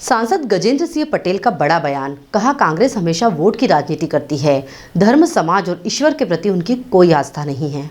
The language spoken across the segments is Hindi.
सांसद गजेंद्र सिंह पटेल का बड़ा बयान। कहा, कांग्रेस हमेशा वोट की राजनीति करती है। धर्म, समाज और ईश्वर के प्रति उनकी कोई आस्था नहीं है।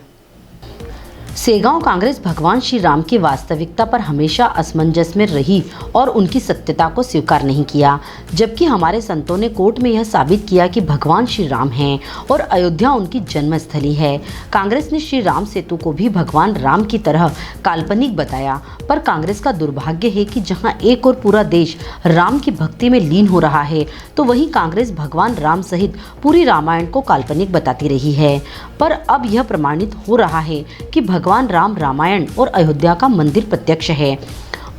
सेगांव कांग्रेस भगवान श्री राम की वास्तविकता पर हमेशा असमंजस में रही और उनकी सत्यता को स्वीकार नहीं किया, जबकि हमारे संतों ने कोर्ट में यह साबित किया कि भगवान श्री राम हैं और अयोध्या उनकी जन्मस्थली है। कांग्रेस ने श्री राम सेतु को भी भगवान राम की तरह काल्पनिक बताया, पर कांग्रेस का दुर्भाग्य है कि जहां एक और पूरा देश राम की भक्ति में लीन हो रहा है, तो वहीं कांग्रेस भगवान राम सहित पूरी रामायण को काल्पनिक बताती रही है। पर अब यह प्रमाणित हो रहा है कि भगवान राम रामायण और अयोध्या का मंदिर प्रत्यक्ष है,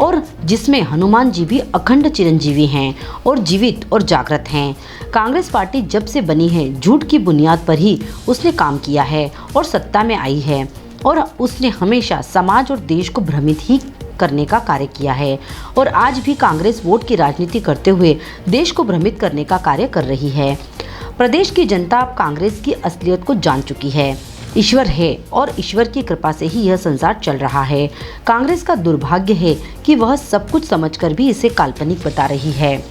और जिसमें हनुमान जी भी अखंड चिरंजीवी हैं और जीवित और जागृत हैं। कांग्रेस पार्टी जब से बनी है, झूठ की बुनियाद पर ही उसने काम किया है और सत्ता में आई है, और उसने हमेशा समाज और देश को भ्रमित ही करने का कार्य किया है। और आज भी कांग्रेस वोट की राजनीति करते हुए देश को भ्रमित करने का कार्य कर रही है। प्रदेश की जनता अब कांग्रेस की असलियत को जान चुकी है। ईश्वर है और ईश्वर की कृपा से ही यह संसार चल रहा है। कांग्रेस का दुर्भाग्य है कि वह सब कुछ समझकर भी इसे काल्पनिक बता रही है।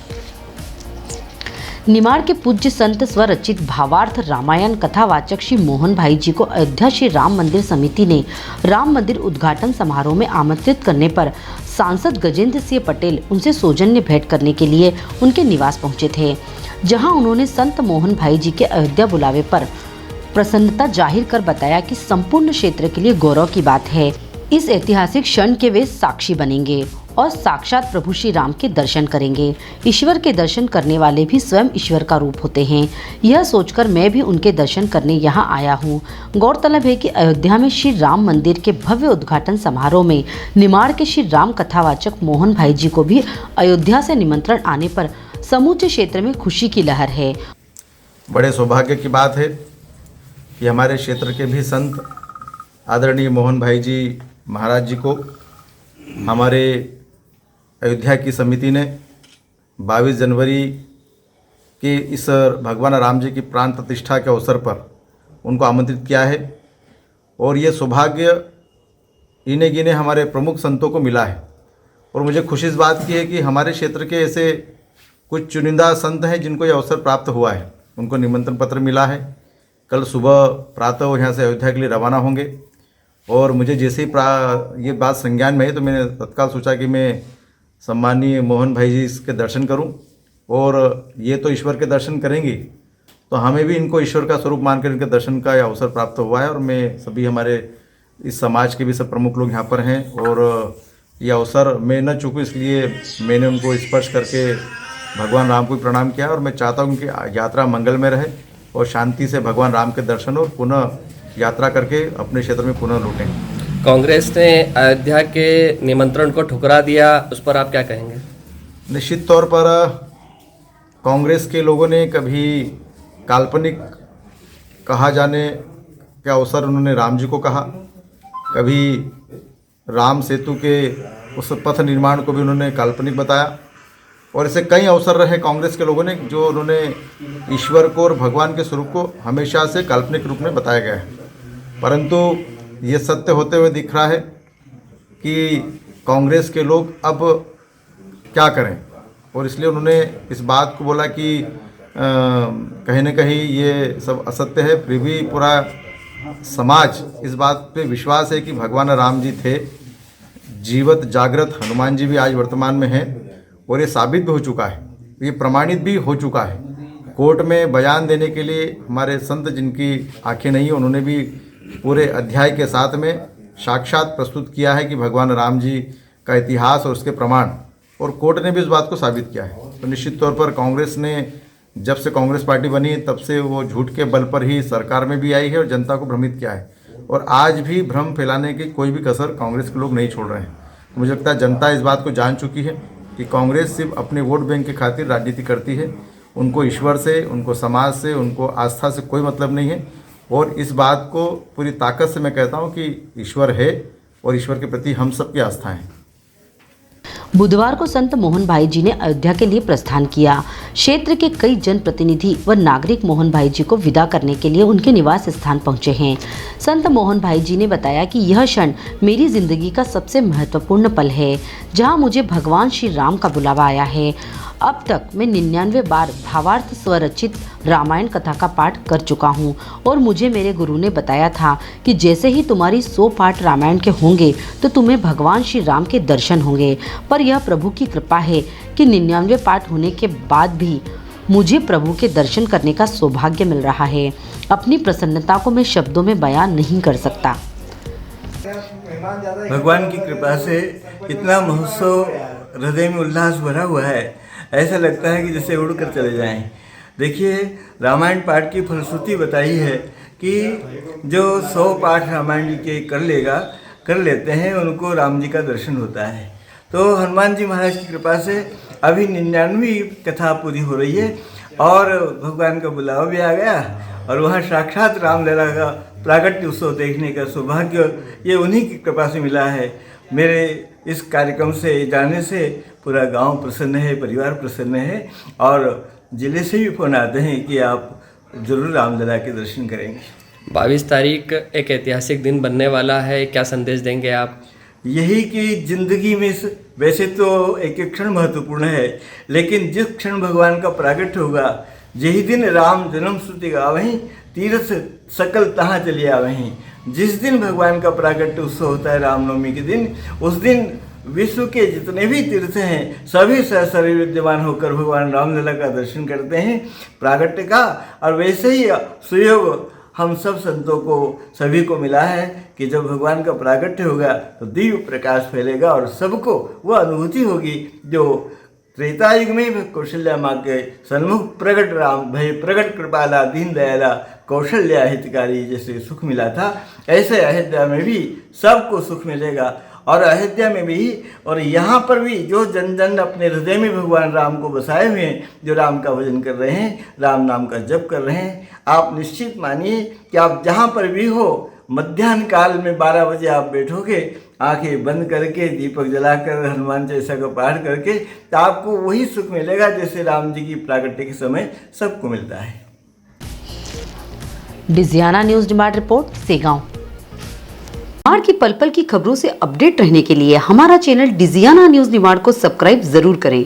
निमाड़ के पूज्य संत स्वरचित भावार्थ रामायण कथावाचक श्री मोहन भाई जी को अयोध्या श्री राम मंदिर समिति ने राम मंदिर उद्घाटन समारोह में आमंत्रित करने पर सांसद गजेंद्र सिंह पटेल उनसे सौजन्य भेंट करने के लिए उनके निवास पहुंचे थे, जहां उन्होंने संत मोहन भाई जी के अयोध्या बुलावे पर प्रसन्नता जाहिर कर बताया कि संपूर्ण क्षेत्र के लिए गौरव की बात है। इस ऐतिहासिक क्षण के वे साक्षी बनेंगे और साक्षात प्रभु श्री राम के दर्शन करेंगे। ईश्वर के दर्शन करने वाले भी स्वयं ईश्वर का रूप होते हैं। यह सोचकर मैं भी उनके दर्शन करने यहाँ आया हूँ। गौरतलब है कि अयोध्या में श्री राम मंदिर के भव्य उद्घाटन समारोह में निमाड़ के श्री राम कथावाचक मोहन भाई जी को भी अयोध्या से निमंत्रण आने पर समूचे क्षेत्र में खुशी की लहर है। बड़े सौभाग्य की बात है कि हमारे क्षेत्र के भी संत आदरणीय मोहन भाई जी महाराज जी को हमारे अयोध्या की समिति ने 22 जनवरी के इस भगवान राम जी की प्राण प्रतिष्ठा के अवसर पर उनको आमंत्रित किया है। और ये सौभाग्य इन्हें गिने हमारे प्रमुख संतों को मिला है। और मुझे खुशी इस बात की है कि हमारे क्षेत्र के ऐसे कुछ चुनिंदा संत हैं जिनको ये अवसर प्राप्त हुआ है, उनको निमंत्रण पत्र मिला है। कल सुबह प्रातः वो यहाँ से अयोध्या के लिए रवाना होंगे। और मुझे जैसे ही ये बात संज्ञान में है तो मैंने तत्काल सोचा कि मैं सम्मानीय मोहन भाई जी इसके दर्शन करूं। और ये तो ईश्वर के दर्शन करेंगे, तो हमें भी इनको ईश्वर का स्वरूप मानकर इनके दर्शन का अवसर प्राप्त हुआ है। और मैं सभी हमारे इस समाज के भी सब प्रमुख लोग यहाँ पर हैं, और ये अवसर मैं न चूकूँ इसलिए मैंने उनको स्पर्श करके भगवान राम को प्रणाम किया। और मैं चाहता हूँ कि यात्रा मंगल में रहे और शांति से भगवान राम के दर्शन और पुनः यात्रा करके अपने क्षेत्र में पुनः लौटें। कांग्रेस ने अयोध्या के निमंत्रण को ठुकरा दिया, उस पर आप क्या कहेंगे? निश्चित तौर पर कांग्रेस के लोगों ने कभी काल्पनिक कहा जाने के अवसर उन्होंने राम जी को कहा, कभी राम सेतु के उस पथ निर्माण को भी उन्होंने काल्पनिक बताया। और ऐसे कई अवसर रहे कांग्रेस के लोगों ने जो उन्होंने ईश्वर को और भगवान के स्वरूप को हमेशा से काल्पनिक रूप में बताया गया है। परंतु ये सत्य होते हुए दिख रहा है कि कांग्रेस के लोग अब क्या करें। और इसलिए उन्होंने इस बात को बोला कि कहीं न कहीं ये सब असत्य है, फिर भी पूरा समाज इस बात पे विश्वास है कि भगवान राम जी थे, जीवित जागृत हनुमान जी भी आज वर्तमान में हैं। और ये साबित भी हो चुका है, ये प्रमाणित भी हो चुका है। कोर्ट में बयान देने के लिए हमारे संत जिनकी आंखें नहीं, उन्होंने भी पूरे अध्याय के साथ में साक्षात प्रस्तुत किया है कि भगवान राम जी का इतिहास और उसके प्रमाण, और कोर्ट ने भी इस बात को साबित किया है। तो निश्चित तौर पर कांग्रेस ने जब से कांग्रेस पार्टी बनी तब से वो झूठ के बल पर ही सरकार में भी आई है और जनता को भ्रमित किया है। और आज भी भ्रम फैलाने की कोई भी कसर कांग्रेस के लोग नहीं छोड़ रहे हैं। तो मुझे लगता है जनता इस बात को जान चुकी है कि कांग्रेस सिर्फ अपने वोट बैंक के खातिर राजनीति करती है। उनको ईश्वर से, उनको समाज से, उनको आस्था से कोई मतलब नहीं है। और इस बात को पूरी ताकत से मैं कहता हूं कि ईश्वर है और ईश्वर के प्रति हम सबकी आस्था है। बुधवार को संत मोहन भाई जी ने अयोध्या के लिए प्रस्थान किया। क्षेत्र के कई जनप्रतिनिधि व नागरिक मोहन भाई जी को विदा करने के लिए उनके निवास स्थान पहुंचे हैं। संत मोहन भाई जी ने बताया कि यह क्षण मेरी जिंदगी का सबसे महत्वपूर्ण पल है, जहां मुझे भगवान श्री राम का बुलावा आया है। अब तक मैं 99 बार भावार्थ स्वरचित रामायण कथा का पाठ कर चुका हूँ और मुझे मेरे गुरु ने बताया था कि जैसे ही तुम्हारी 100 पाठ रामायण के होंगे तो तुम्हें भगवान श्री राम के दर्शन होंगे। पर यह प्रभु की कृपा है कि 99 पाठ होने के बाद भी मुझे प्रभु के दर्शन करने का सौभाग्य मिल रहा है। अपनी प्रसन्नता को मैं शब्दों में बयान नहीं कर सकता। भगवान की कृपा से इतना महोत्सव हृदय में उल्लास भरा हुआ है, ऐसा लगता है कि जैसे उड़कर चले जाएं। देखिए, रामायण पाठ की फलश्रुति बताई है कि जो 100 पाठ रामायण जी के कर लेते हैं उनको राम जी का दर्शन होता है। तो हनुमान जी महाराज की कृपा से अभी 99वीं कथा पूरी हो रही है और भगवान का बुलावा भी आ गया और वहाँ साक्षात रामलीला का प्रागट्य उत्सव देखने का सौभाग्य ये उन्हीं की कृपा से मिला है। मेरे इस कार्यक्रम से जाने से पूरा गांव प्रसन्न है, परिवार प्रसन्न है और जिले से भी फोन आते हैं कि आप जरूर रामलीला के दर्शन करेंगे। 22 तारीख एक ऐतिहासिक दिन बनने वाला है, क्या संदेश देंगे आप? यही कि जिंदगी में वैसे तो एक एक क्षण महत्वपूर्ण है, लेकिन जिस क्षण भगवान का प्रागट्य होगा, यही दिन राम जन्म श्रुति गावहीं, तीर्थ सकल तहाँ चलिए आवहीं। जिस दिन भगवान का प्रागट्य उत्सव होता है रामनवमी के दिन, उस दिन विश्व के जितने भी तीर्थ हैं सभी सहशरीर विद्यमान होकर भगवान रामलला का दर्शन करते हैं प्रागट्य का। और वैसे ही सुयोग हम सब संतों को सभी को मिला है कि जब भगवान का प्रागट्य होगा तो दिव्य प्रकाश फैलेगा और सबको वह अनुभूति होगी जो त्रेता युग में कौशल्या माँ के सन्मुख प्रगट राम भय प्रगट कृपाला दीन दयाला कौशल्या हितकारी जैसे सुख मिला था, ऐसे अयोध्या में भी सबको सुख मिलेगा। और अयोध्या में भी और यहाँ पर भी जो जन जन अपने हृदय में भगवान राम को बसाए हुए हैं, जो राम का भजन कर रहे हैं, राम नाम का जप कर रहे हैं, आप निश्चित मानिए कि आप जहाँ पर भी हो, मध्याह्न काल में 12 बजे आप बैठोगे, आंखें बंद करके दीपक जलाकर हनुमान चालीसा का पाठ करके, तो आपको वही सुख मिलेगा जैसे राम जी की प्रागट्य के समय सबको मिलता है। Digiana news demand report, Segaon. Nimar की पल पल की खबरों से अपडेट रहने के लिए हमारा चैनल डिजियाना न्यूज निमाड़ को सब्सक्राइब जरूर करें।